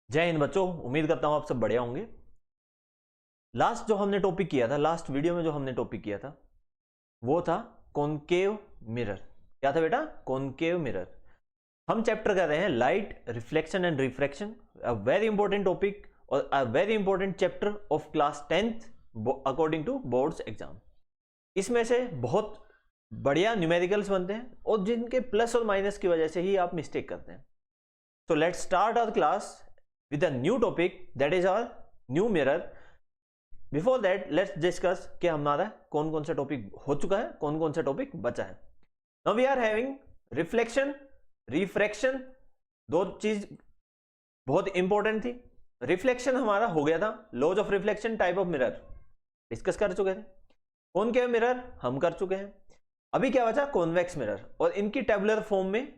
जय हिंद बच्चों, उम्मीद करता हूं आप सब बढ़िया होंगे। लास्ट जो हमने टॉपिक किया था, लास्ट वीडियो में जो हमने टॉपिक किया था वो था कॉनकेव मिरर। क्या था बेटा? Concave mirror. हम चैप्टर कर रहे हैं light reflection and refraction, a very important topic और a very important chapter of class 10th according to boards exam. इसमें से बहुत बढ़िया न्यूमेरिकल्स बनते हैं और जिनके प्लस और माइनस की वजह से ही आप मिस्टेक करते हैं। So let's start our class with a new topic, that is our new mirror. Before that, let's discuss कि हमारा कौन कौन सा टॉपिक हो चुका है, कौन कौन सा टॉपिक बचा है। Now we are having reflection, refraction, दो चीज बहुत इंपॉर्टेंट थी। रिफ्लेक्शन हमारा हो गया था, laws of reflection, type of mirror discuss कर चुके थे। कॉनकेव मिरर हम कर चुके हैं। अभी क्या बचा? कॉन्वेक्स मिरर, और इनकी टेबुलर फॉर्म में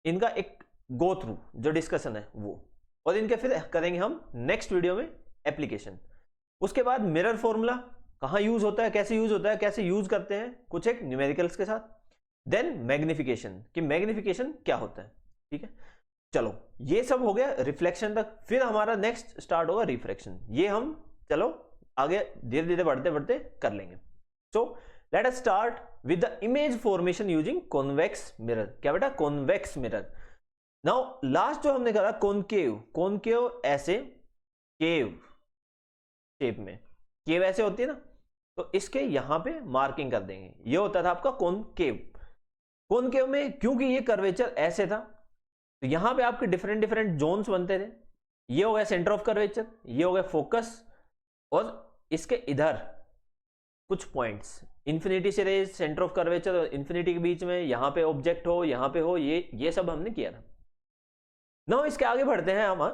इनका एक गो थ्रू जो डिस्कशन है वो, और इनके फिर करेंगे हम नेक्स्ट वीडियो में एप्लीकेशन। उसके बाद मिरर फॉर्मूला कहां यूज होता है, कैसे यूज होता है, कैसे यूज करते हैं, कुछ एक न्यूमेरिकल्स के साथ। देन मैग्निफिकेशन, कि मैग्निफिकेशन क्या होता है। ठीक है, चलो ये सब हो गया रिफ्लेक्शन तक। फिर हमारा नेक्स्ट स्टार्ट होगा रिफ्रैक्शन। ये हम चलो आगे धीरे धीरे बढ़ते बढ़ते कर लेंगे। So let us start with the image formation using convex mirror. क्या बेटा? Convex mirror. नाउ लास्ट जो हमने करा कॉनकेव, कॉनकेव ऐसे केव शेप में, केव ऐसे होती है ना, तो इसके यहां पे मार्किंग कर देंगे। ये होता था आपका कॉनकेव। कॉनकेव में क्योंकि ये कर्वेचर ऐसे था तो यहां पे आपके डिफरेंट डिफरेंट जोन्स बनते थे। ये हो गया सेंटर ऑफ कर्वेचर, ये हो गया फोकस, और इसके इधर कुछ पॉइंट्स, इंफिनिटी से रेज, सेंटर ऑफ कर्वेचर और इंफिनिटी के बीच में, यहां पे ऑब्जेक्ट हो, यहां पे हो, ये सब हमने किया था। नाउ इसके आगे बढ़ते हैं, हम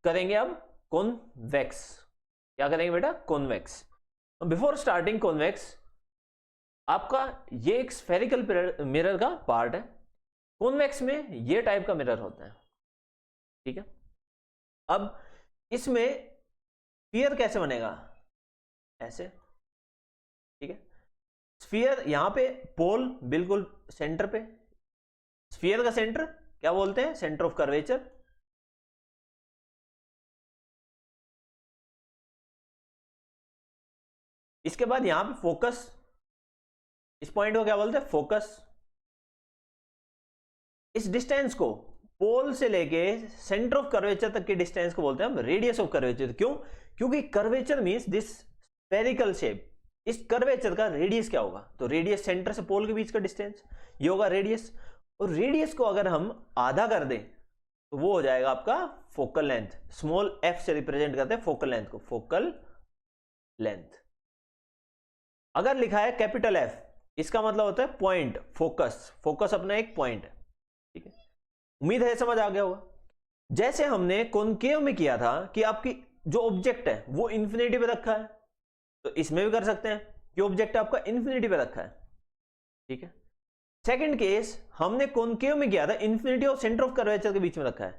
करेंगे अब कॉन्वेक्स। क्या करेंगे बेटा? कॉन्वेक्स। बिफोर स्टार्टिंग कॉन्वेक्स, आपका ये एक स्फेरिकल मिरर का पार्ट है। कॉन्वेक्स में ये टाइप का मिरर होता है। ठीक है, अब इसमें स्फीयर कैसे बनेगा? ऐसे। ठीक है, स्फीयर यहां पे, पोल बिल्कुल सेंटर पे। स्फीयर का सेंटर क्या बोलते हैं? Centre of curvature. इसके बाद यहां पे फोकस, इस पॉइंट को क्या बोलते हैं? फोकस। इस डिस्टेंस को, पोल से लेके सेंटर ऑफ कर्वेचर तक के डिस्टेंस को बोलते हैं हम रेडियस ऑफ कर्वेचर। क्यों? क्योंकि curvature means this spherical shape. इस कर्वेचर का रेडियस क्या होगा? तो रेडियस सेंटर से पोल के बीच का डिस्टेंस, ये होगा रेडियस। और रेडियस को अगर हम आधा कर दें तो वो हो जाएगा आपका फोकल लेंथ। स्मॉल एफ से रिप्रेजेंट करते हैं फोकल लेंथ को, फोकल लेंथ। अगर लिखा है कैपिटल एफ, इसका मतलब होता है पॉइंट, फोकस। फोकस अपना एक पॉइंट है। ठीक है, उम्मीद है समझ आ गया होगा। जैसे हमने कॉनकेव में किया था कि आपकी जो ऑब्जेक्ट है वो इंफिनिटी पे रखा है, तो इसमें भी कर सकते हैं कि ऑब्जेक्ट आपका इंफिनिटी पे रखा है। ठीक है, सेकंड केस हमने कॉनकेव में किया था इंफिनिटी और सेंटर ऑफ कर्वेचर के बीच में रखा है।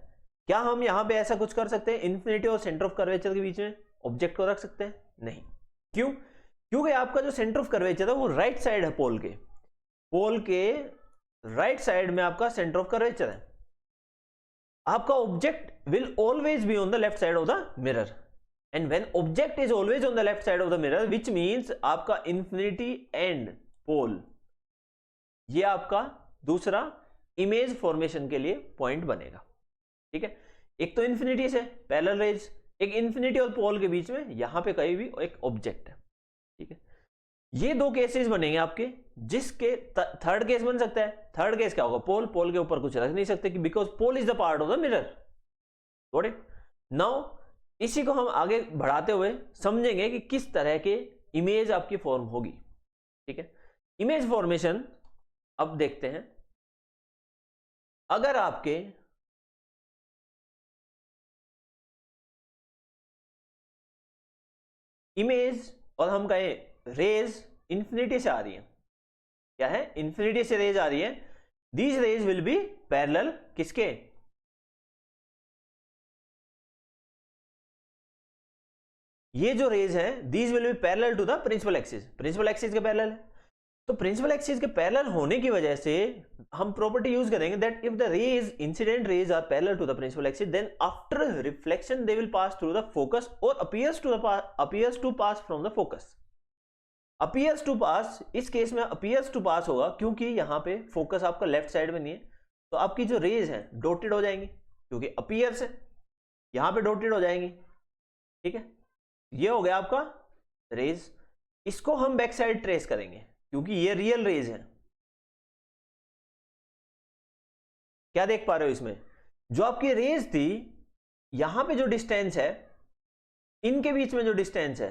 क्या हम यहां पे ऐसा कुछ कर सकते हैं? इंफिनिटी और सेंटर ऑफ कर्वेचर के बीच में ऑब्जेक्ट को रख सकते हैं? नहीं। क्यों? क्योंकि आपका जो सेंटर ऑफ कर्वेचर है वो राइट साइड है पोल के। पोल के राइट साइड में आपका सेंटर ऑफ कर्वेचर है। आपका object will always be on the left side of the mirror, and when object is always on the left side of the mirror which means आपका infinity and pole, ये आपका दूसरा image formation के लिए point बनेगा। ठीक है, एक तो इंफिनिटी से पैरेलल रेज, एक इंफिनिटी और पोल के बीच में यहां पे कहीं भी एक ऑब्जेक्ट है। ठीक है, ये दो केसेस बनेंगे आपके, जिसके थर्ड केस बन सकता है। थर्ड केस क्या होगा? पोल, पोल के ऊपर कुछ रख नहीं सकते कि because pole is the part of the mirror. Got it? Now इसी को हम आगे बढ़ाते हुए समझेंगे कि किस तरह के इमेज आपकी फॉर्म होगी। ठीक है, इमेज फॉर्मेशन अब देखते हैं। अगर आपके इमेज और हम कहें रेज इंफिनिटी से आ रही है, क्या है? इंफिनिटी से रेज आ रही है। These rays will be parallel किसके? ये जो रेज है these will be parallel to the principal axis. Principal axis के पैरेलल है। तो प्रिंसिपल एक्सिस के पैरेलल होने की वजह से हम प्रॉपर्टी यूज करेंगे that if the rays incident rays are parallel to the principal axis then after reflection they will pass through the focus और appears to pass from the focus. Appears to pass, इस case में appears to पास होगा क्योंकि यहां पे focus आपका left side में नहीं है, तो आपकी जो रेज है डॉटेड हो जाएंगी क्योंकि अपीयर्स है, यहां पे डॉटेड हो जाएंगी। ठीक है, ये हो गया आपका रेज। इसको हम बैक साइड ट्रेस करेंगे क्योंकि ये रियल रेज है। क्या देख पा रहे हो इसमें, जो आपकी रेज थी यहां पे जो डिस्टेंस है, इनके बीच में जो डिस्टेंस है,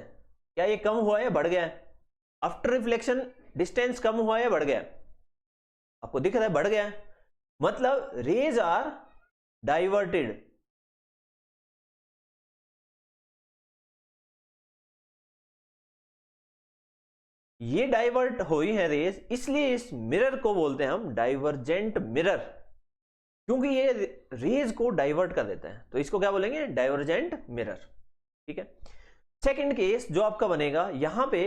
क्या ये कम हुआ या बढ़ गया है? आफ्टर रिफ्लेक्शन डिस्टेंस कम हुआ या बढ़ गया? आपको दिख रहा है बढ़ गया है, मतलब रेज आर डाइवर्टेड। ये डाइवर्ट हुई है रेज, इसलिए इस मिरर को बोलते हैं हम डाइवर्जेंट मिरर, क्योंकि ये रेज को डाइवर्ट कर देता है, तो इसको क्या बोलेंगे? Divergent mirror. ठीक है, सेकंड केस जो आपका बनेगा, यहां पे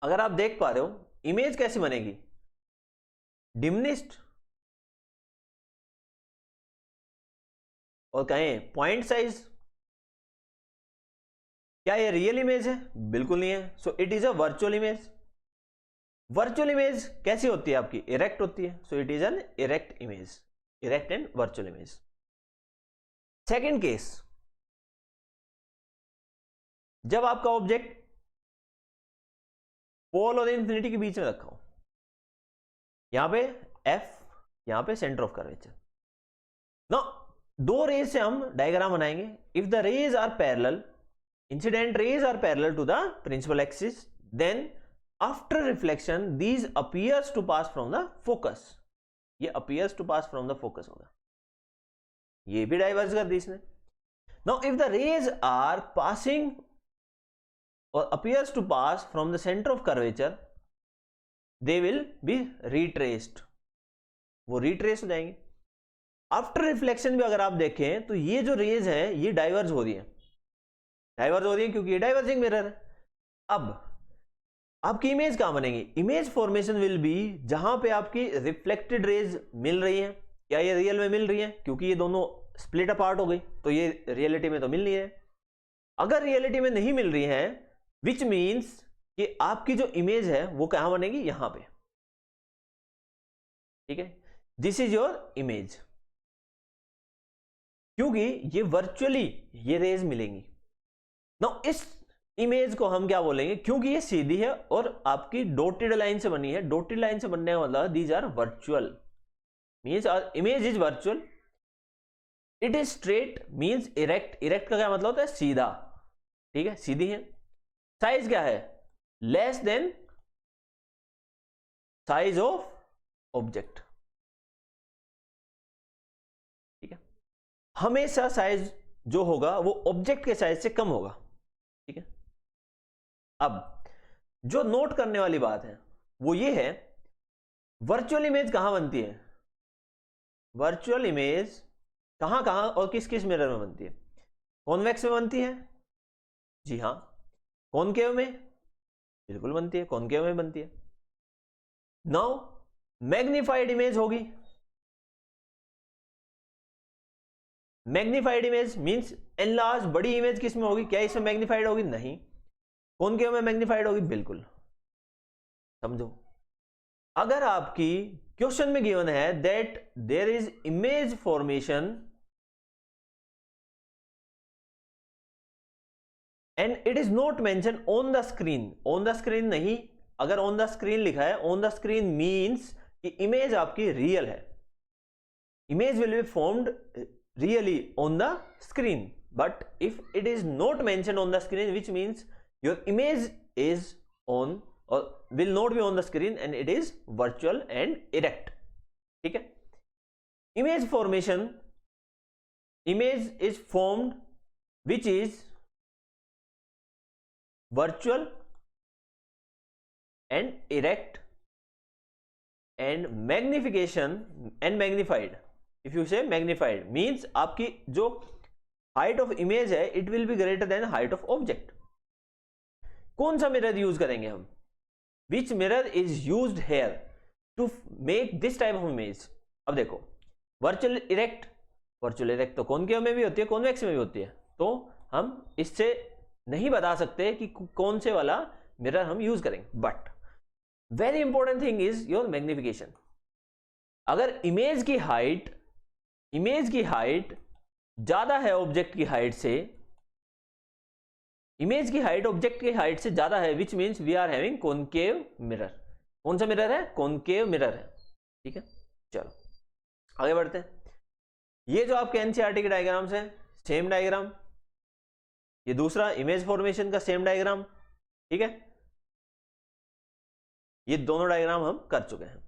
अगर आप देख पा रहे हो इमेज कैसी बनेगी? डिमिनिश्ड और कहें पॉइंट साइज। क्या ये रियल इमेज है? बिल्कुल नहीं है, so it is a virtual image. Virtual image कैसी होती है आपकी? इरेक्ट होती है, so it is an erect image, erect and virtual image. Second case, जब आपका ऑब्जेक्ट पोल और इंफिनिटी के बीच में रखा हो, यहां पे एफ, यहां पे सेंटर ऑफ कर्वेचर। ना दो रेज से हम डायग्राम बनाएंगे। If the rays are parallel, incident rays are parallel to the principal axis, then after reflection these appears to pass from the focus। ये appears to pass from the focus होगा, ये भी diverge कर दी इसने। now if the rays are passing or appears to pass from the center of curvature they will be retraced, वो retrace हो जाएंगे। After reflection भी अगर आप देखें तो ये जो रेज है ये डाइवर्ज हो रही है, डाइवर्ज हो रही है क्योंकि ये डाइवर्जिंग मिरर है। अब आपकी इमेज कहां बनेगी? इमेज फॉर्मेशन विल बी जहां पे आपकी रिफ्लेक्टेड रेज मिल रही है। क्या ये रियल में मिल रही है? क्योंकि ये दोनों स्प्लिट अपार्ट हो गई, तो ये रियलिटी में तो मिल नहीं है। अगर रियलिटी में नहीं मिल रही है, विच मीन्स कि आपकी जो इमेज है वो कहां बनेगी? यहां पे। ठीक है, दिस इज योर इमेज, क्योंकि ये वर्चुअली ये रेज मिलेंगी। नाउ इस इमेज को हम क्या बोलेंगे? क्योंकि ये सीधी है और आपकी डॉटेड लाइन से बनी है, डॉटेड लाइन से बनने का मतलब these are virtual, means image is virtual. It is straight means erect, erect का क्या मतलब होता है? सीधा। ठीक है, सीधी है। साइज क्या है? Less than size of object. ठीक है, हमेशा साइज जो होगा वो ऑब्जेक्ट के साइज से कम होगा। ठीक है, अब जो नोट करने वाली बात है वो ये है, वर्चुअल इमेज कहां बनती है? वर्चुअल इमेज कहां कहां और किस किस मिरर में बनती है? कॉन्वेक्स में बनती है, जी हां। कॉनकेव में बिल्कुल बनती है, कॉनकेव में बनती है। नाउ मैग्नीफाइड इमेज होगी, मैग्नीफाइड इमेज मींस एनलार्ज, बड़ी इमेज किस में होगी? क्या इसमें मैग्नीफाइड होगी? नहीं। कॉनकेव में मैग्नीफाइड होगी, बिल्कुल। समझो, अगर आपकी क्वेश्चन में गिवन है that there is image formation and it is not mention on the screen, on the screen नहीं, अगर ऑन द स्क्रीन लिखा है, ऑन द स्क्रीन मींस कि इमेज आपकी रियल है, image will be formed really on the screen, but if it is not mentioned on the screen, which means your image is on or will not be on the screen and it is virtual and erect. ठीक है, image formation, image is formed which is virtual and erect and magnification and magnified. If you say magnified means आपकी जो height of image है it will be greater than height of object. कौन सा mirror use करेंगे हम? Which mirror is used here to make this type of image. अब देखो virtual erect तो कॉनकेव में भी होती है, कॉन्वेक्स में भी होती है, तो हम इससे नहीं बता सकते कि कौन से वाला मिरर हम यूज करेंगे। But very important thing is your magnification. अगर इमेज की हाइट ज्यादा है ऑब्जेक्ट की हाइट से, इमेज की हाइट ऑब्जेक्ट की हाइट से ज्यादा है, which means we are having concave mirror. कौन सा मिरर है? कॉनकेव मिरर है। ठीक है, चलो आगे बढ़ते हैं। ये जो आपके एनसीईआरटी के डायग्राम्स हैं, सेम डायग्राम, ये दूसरा इमेज फॉर्मेशन का सेम डायग्राम। ठीक है, ये दोनों डायग्राम हम कर चुके हैं।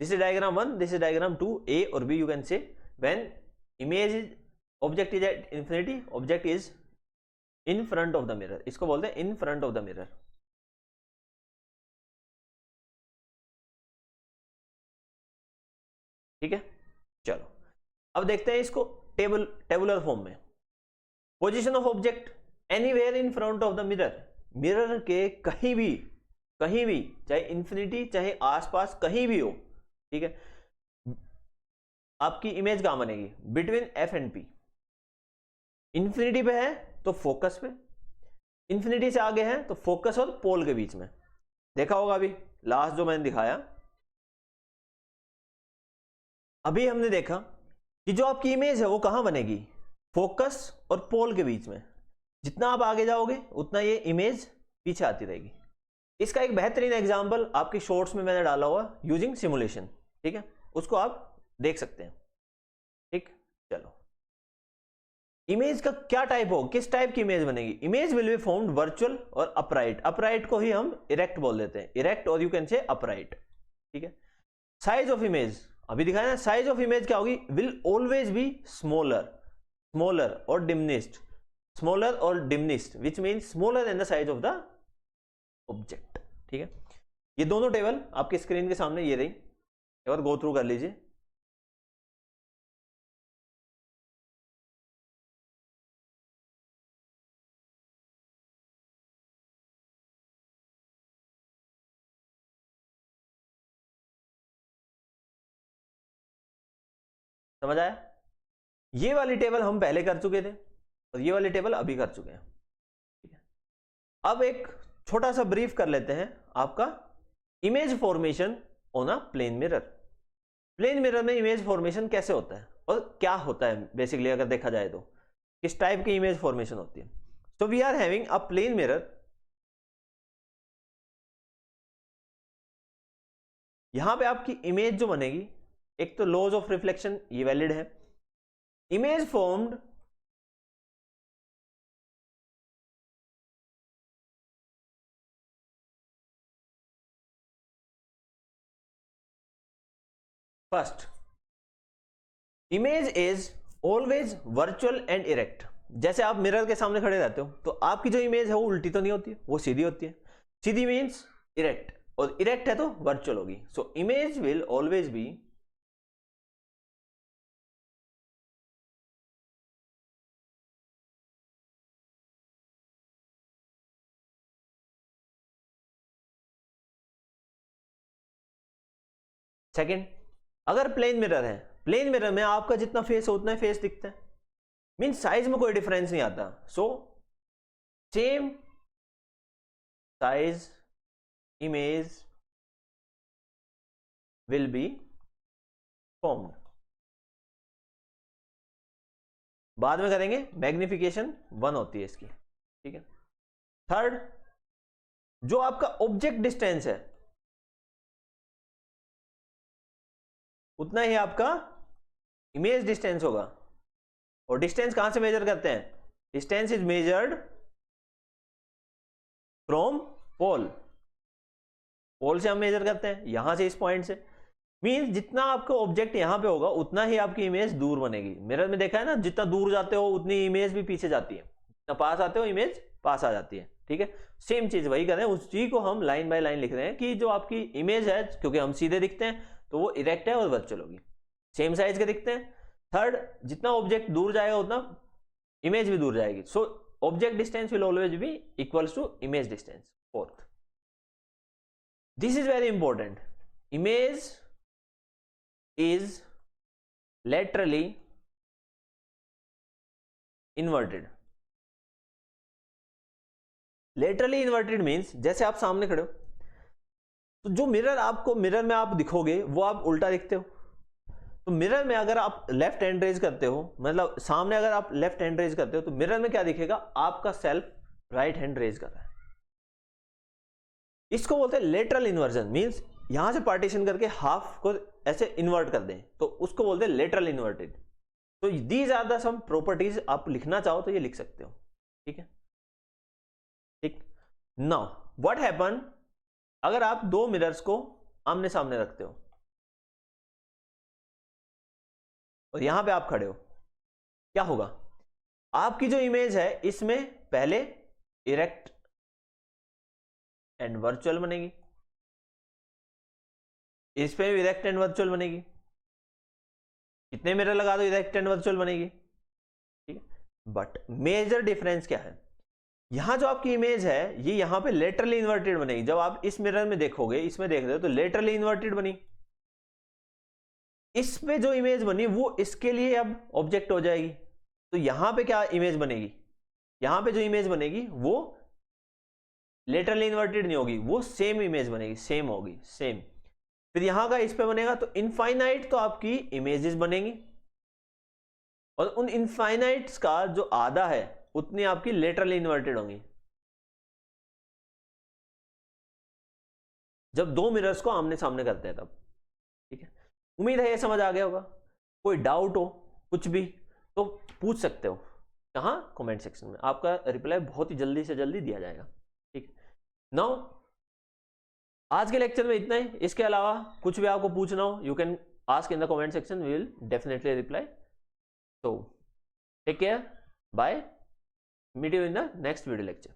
This is diagram 1, this is diagram 2, A और B. You can say when image is object is at infinity, object is in front of the mirror, इसको बोलते हैं in front of the mirror. ठीक है, चलो अब देखते हैं इसको टेबुलर फॉर्म में। Position of object anywhere in front of the mirror, mirror के कहीं भी चाहे इंफिनिटी चाहे आसपास कहीं भी हो। ठीक है, आपकी इमेज कहां बनेगी? Between F and P. Infinity पे है तो फोकस पे, इंफिनिटी से आगे है तो फोकस और पोल के बीच में। देखा होगा अभी लास्ट जो मैंने दिखाया, अभी हमने देखा कि जो आपकी इमेज है वो कहां बनेगी? फोकस और पोल के बीच में। जितना आप आगे जाओगे उतना ये इमेज पीछे आती रहेगी। इसका एक बेहतरीन एग्जांपल आपके शॉर्ट्स में मैंने डाला हुआ यूजिंग सिमुलेशन। ठीक है, उसको आप देख सकते हैं। ठीक, चलो इमेज का क्या टाइप हो, किस टाइप की इमेज बनेगी? Image will be formed virtual और अपराइट। अपराइट को ही हम इरेक्ट बोल देते हैं, इरेक्ट और यू कैन से अपराइट। ठीक है, साइज ऑफ इमेज अभी दिखाया ना, साइज ऑफ इमेज क्या होगी? विल ऑलवेज बी स्मॉलर और diminished, which means smaller than the size of the object. ठीक है, ये दोनों टेबल आपके स्क्रीन के सामने ये रही, एक बार गो थ्रू कर लीजिए। समझ आया? ये वाली टेबल हम पहले कर चुके थे और ये वाली टेबल अभी कर चुके हैं। ठीक है, अब एक छोटा सा ब्रीफ कर लेते हैं आपका image formation on a plane mirror. Plane mirror में इमेज फॉर्मेशन कैसे होता है और क्या होता है बेसिकली, अगर देखा जाए तो किस टाइप की इमेज फॉर्मेशन होती है। So we are having a plane mirror. यहां पे आपकी इमेज जो बनेगी, एक तो लॉज ऑफ रिफ्लेक्शन ये वैलिड है। Image formed first, image is always virtual and erect. जैसे आप मिरर के सामने खड़े रहते हो तो आपकी जो इमेज है वो उल्टी तो नहीं होती है, वो सीधी होती है। सीधी मीन्स इरेक्ट, और इरेक्ट है तो वर्चुअल होगी। So image will always B second, अगर प्लेन मिरर है, प्लेन मिरर में आपका जितना फेस हो उतना ही फेस दिखता है, मीन साइज में कोई डिफरेंस नहीं आता। So same size image will be formed. बाद में करेंगे, मैग्निफिकेशन 1 होती है इसकी। ठीक है, थर्ड, जो आपका ऑब्जेक्ट डिस्टेंस है उतना ही आपका इमेज डिस्टेंस होगा। और डिस्टेंस कहां से मेजर करते हैं? Distance is measured from pole. Pole से हम मेजर करते हैं, यहां से, इस पॉइंट से। मींस जितना आपका ऑब्जेक्ट यहां पे होगा उतना ही आपकी इमेज दूर बनेगी। मिरर में देखा है ना, जितना दूर जाते हो उतनी इमेज भी पीछे जाती है, जितना पास आते हो इमेज पास आ जाती है। ठीक है, सेम चीज वही कर रहे हैं, उस चीज को हम लाइन बाय लाइन लिख रहे हैं कि जो आपकी इमेज है, क्योंकि हम सीधे दिखते हैं तो वो इरेक्ट है और वर्चुअल होगी, सेम साइज के दिखते हैं। थर्ड, जितना ऑब्जेक्ट दूर जाएगा उतना इमेज भी दूर जाएगी। So object distance will always be equals to image distance. Fourth, this is very important. Image is laterally inverted. laterally inverted means जैसे आप सामने खड़े हो तो जो मिरर में आप दिखोगे वो आप उल्टा दिखते हो. तो मिरर में अगर आप लेफ्ट हैंड रेज करते हो, मतलब सामने अगर आप लेफ्ट हैंड रेज करते हो तो मिरर में क्या दिखेगा, आपका सेल्फ राइट हैंड रेज कर रहा है. इसको बोलते हैं लेटरल इन्वर्जन. मींस यहां से पार्टीशन करके हाफ को ऐसे इन्वर्ट कर दें तो उसको बोलते हैं लेटरल इन्वर्टेड. तो these are the some properties. आप लिखना चाहो तो ये लिख सकते हो. ठीक है, ठीक. नाउ व्हाट हैपन अगर आप दो मिरर्स को आमने सामने रखते हो और यहां पे आप खड़े हो, क्या होगा, आपकी जो इमेज है इसमें पहले इरेक्ट एंड वर्चुअल बनेगी, इस पे भी इरेक्ट एंड वर्चुअल बनेगी. कितने मिरर लगा दो इरेक्ट एंड वर्चुअल बनेगी. ठीक है, बट मेजर डिफरेंस क्या है, यहां जो आपकी इमेज है ये यहां पे लेटरली इन्वर्टेड बनेगी. जब आप इस मिरर में देखोगे, इसमें देख रहे हो तो लेटरली इन्वर्टेड बनी. इस पे जो इमेज बनी वो इसके लिए अब ऑब्जेक्ट हो जाएगी. तो यहां पे क्या इमेज बनेगी, यहां पे जो इमेज बनेगी वो लेटरली इन्वर्टेड नहीं होगी, वो सेम इमेज बनेगी, सेम होगी, सेम. फिर यहां का इस पे बनेगा तो इनफाइनाइट तो आपकी इमेजेस बनेंगी और उन इनफाइनाइट्स का जो आधा है उतनी आपकी लेटरली इन्वर्टेड होंगी जब दो मिरर्स को आमने सामने करते हैं तब. ठीक है, उम्मीद है ये समझ आ गया होगा. कोई डाउट हो कुछ भी तो पूछ सकते हो. कहां, कमेंट सेक्शन में. आपका रिप्लाई बहुत ही जल्दी से जल्दी दिया जाएगा. ठीक है, नाउ आज के लेक्चर में इतना ही. इसके अलावा कुछ भी आपको पूछना हो you can ask in the comment section, we will definitely reply. So take care, bye, meet you in the next video lecture.